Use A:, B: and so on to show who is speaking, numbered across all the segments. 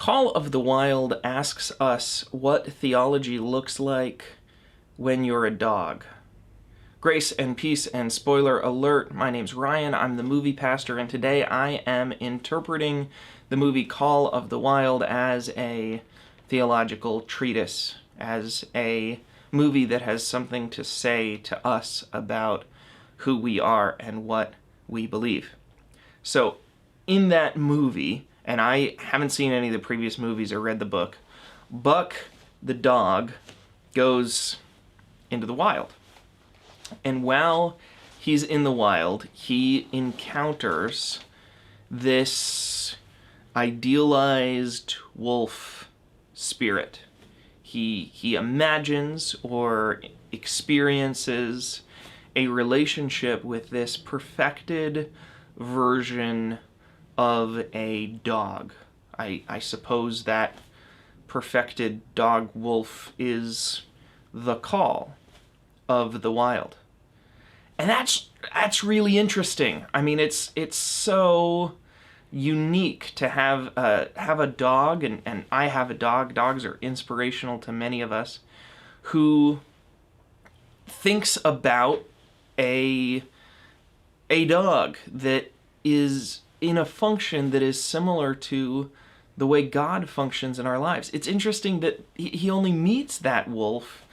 A: Call of the Wild asks us what theology looks like when you're a dog. Grace and peace and spoiler alert, my name's Ryan, I'm the movie pastor, and today I am interpreting the movie Call of the Wild as a theological treatise, as a movie that has something to say to us about who we are and what we believe. So, in that movie, and I haven't seen any of the previous movies or read the book, Buck, the dog, goes into the wild. And while he's in the wild, he encounters this idealized wolf spirit. He imagines or experiences a relationship with this perfected version of a dog. I suppose that perfected dog wolf is the call of the wild. And that's really interesting. I mean, it's so unique to have a dog, and I have a dog. Dogs are inspirational to many of us, who thinks about a dog that is in a function that is similar to the way God functions in our lives. It's interesting that he only meets that wolf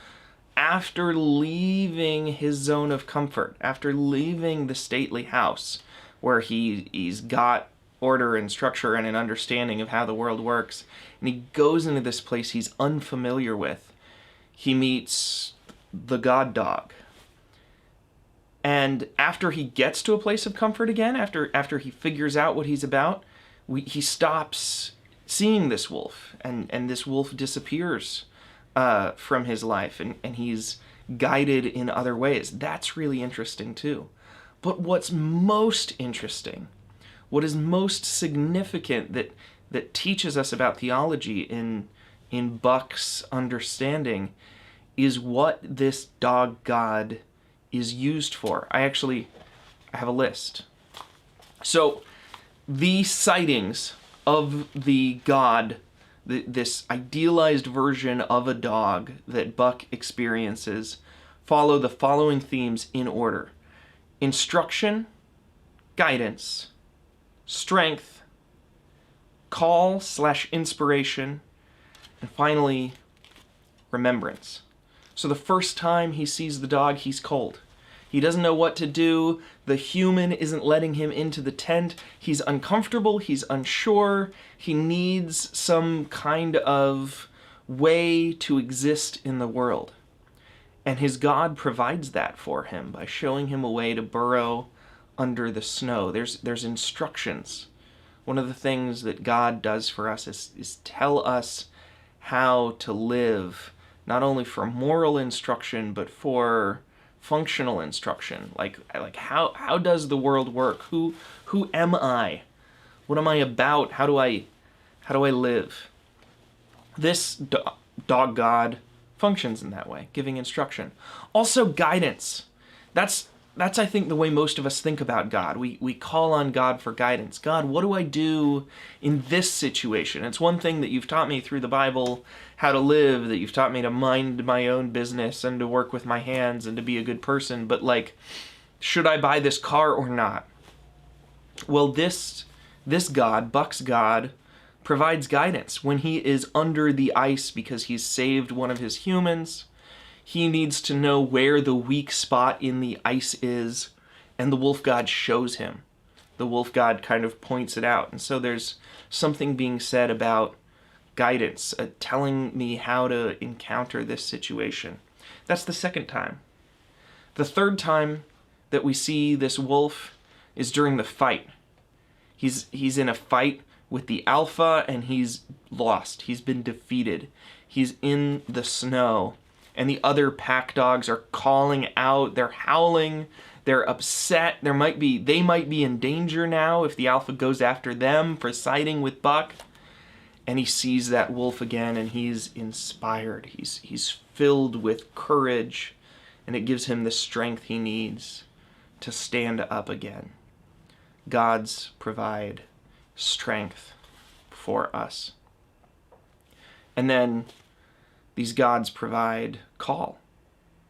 A: after leaving his zone of comfort, after leaving the stately house where he's got order and structure and an understanding of how the world works, and he goes into this place he's unfamiliar with. He meets the God dog. And after he gets to a place of comfort again, after he figures out what he's about, he stops seeing this wolf, and this wolf disappears from his life, and he's guided in other ways. That's really interesting too. But what's most interesting, what is most significant that teaches us about theology in Buck's understanding is what this dog God is used for. I have a list. So the sightings of the God, this idealized version of a dog that Buck experiences, follow the following themes in order: instruction, guidance, strength, call/inspiration, and finally, remembrance. So the first time he sees the dog, he's cold. He doesn't know what to do. The human isn't letting him into the tent. He's uncomfortable. He's unsure. He needs some kind of way to exist in the world. And his God provides that for him by showing him a way to burrow under the snow. There's instructions. One of the things that God does for us is tell us how to live, not only for moral instruction, but for functional instruction. Like how does the world work? Who am I? What am I about? How do I live? This dog God functions in that way, giving instruction. Also guidance. That's I think the way most of us think about God. We call on God for guidance. God, what do I do in this situation? It's one thing that you've taught me through the Bible how to live, that you've taught me to mind my own business and to work with my hands and to be a good person, but should I buy this car or not? Well, this God, Buck's God, provides guidance. When he is under the ice because he's saved one of his humans, he needs to know where the weak spot in the ice is, and the wolf god shows him. The wolf god kind of points it out. And so there's something being said about guidance, telling me how to encounter this situation. That's the second time. The third time that we see this wolf is during the fight. He's in a fight with the alpha, and he's lost. He's been defeated. He's in the snow. And the other pack dogs are calling out, they're howling, they're upset, they might be in danger now if the alpha goes after them for siding with Buck. And he sees that wolf again, and he's inspired. He's filled with courage, and it gives him the strength he needs to stand up again. God's provide strength for us. And then these gods provide call.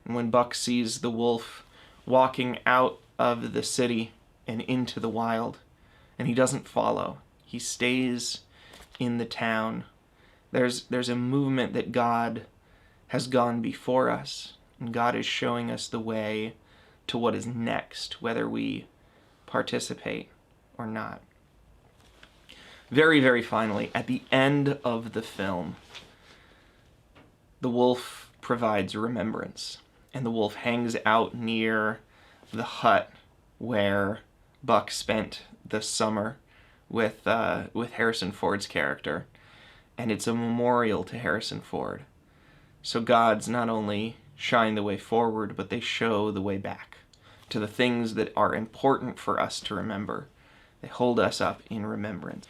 A: And when Buck sees the wolf walking out of the city and into the wild, and he doesn't follow, he stays in the town, there's a movement that God has gone before us, and God is showing us the way to what is next, whether we participate or not. Very, very finally, at the end of the film, the wolf provides remembrance, and the wolf hangs out near the hut where Buck spent the summer with Harrison Ford's character, and it's a memorial to Harrison Ford. So gods not only shine the way forward, but they show the way back to the things that are important for us to remember. They hold us up in remembrance.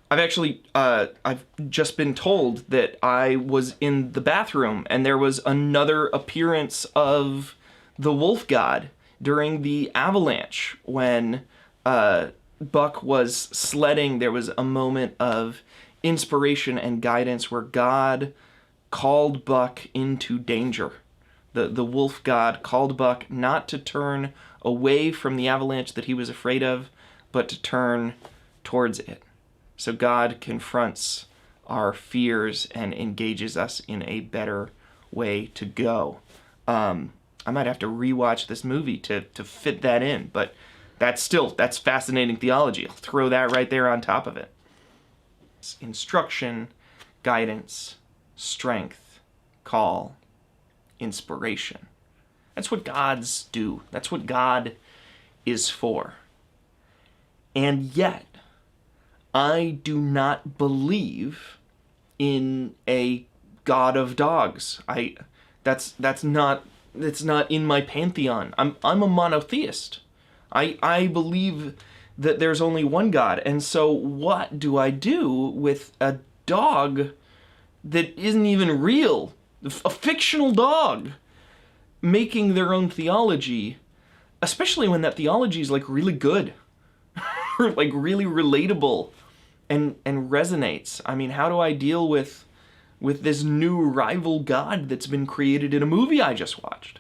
A: I've just been told that I was in the bathroom and there was another appearance of the wolf god during the avalanche when Buck was sledding. There was a moment of inspiration and guidance where God called Buck into danger. The wolf god called Buck not to turn away from the avalanche that he was afraid of, but to turn towards it. So God confronts our fears and engages us in a better way to go. I might have to rewatch this movie to fit that in, but that's fascinating theology. I'll throw that right there on top of it. It's instruction, guidance, strength, call, inspiration. That's what gods do. That's what God is for. And yet, I do not believe in a god of dogs. That's not in my pantheon. I'm a monotheist. I believe that there's only one God. And so what do I do with a dog that isn't even real? A fictional dog making their own theology, especially when that theology is like really good or like really relatable and resonates. I mean, how do I deal with this new rival god that's been created in a movie I just watched?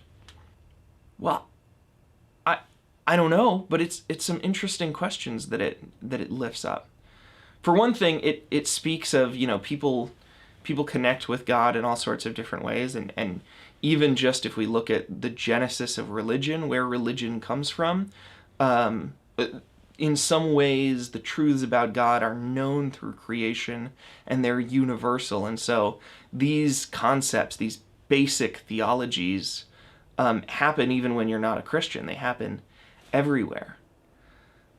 A: Well, I don't know, but it's some interesting questions that it lifts up. For one thing, it speaks of, people connect with God in all sorts of different ways, and even just if we look at the genesis of religion, where religion comes from, in some ways the truths about God are known through creation and they're universal. And so these concepts, these basic theologies, happen even when you're not a Christian. They happen everywhere.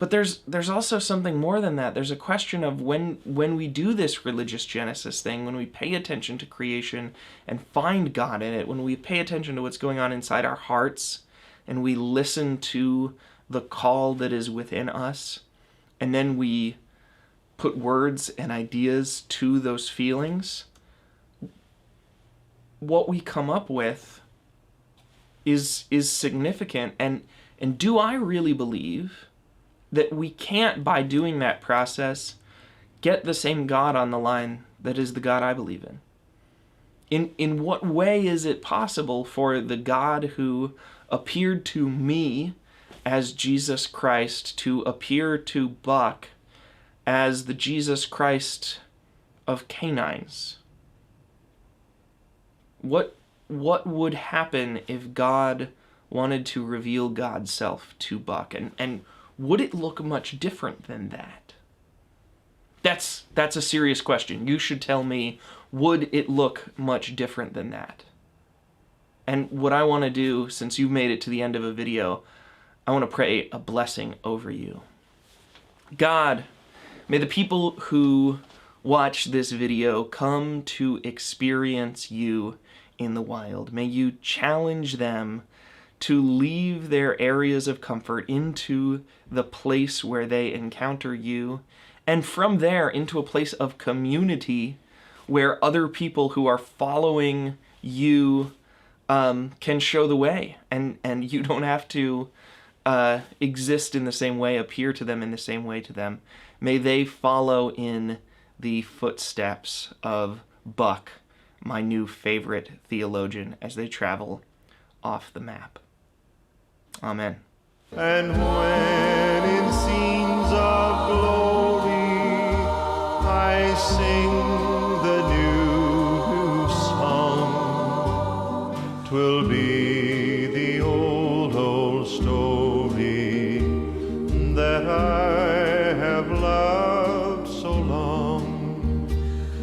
A: But there's also something more than that. There's a question of when we do this religious Genesis thing, when we pay attention to creation and find God in it, when we pay attention to what's going on inside our hearts, and we listen to the call that is within us, and then we put words and ideas to those feelings, what we come up with is significant. And do I really believe that we can't, by doing that process, get the same God on the line that is the God I believe in? In what way is it possible for the God who appeared to me as Jesus Christ to appear to Buck as the Jesus Christ of canines? What would happen if God wanted to reveal God's self to Buck? And would it look much different than that? That's a serious question. You should tell me, would it look much different than that? And what I want to do, since you've made it to the end of a video, I want to pray a blessing over you. God, may the people who watch this video come to experience you in the wild. May you challenge them to leave their areas of comfort into the place where they encounter you, and from there into a place of community where other people who are following you can show the way, and you don't have to exist in the same way, appear to them in the same way to them. May they follow in the footsteps of Buck my new favorite theologian as they travel off the map. Amen.
B: And when in scenes of glory I sing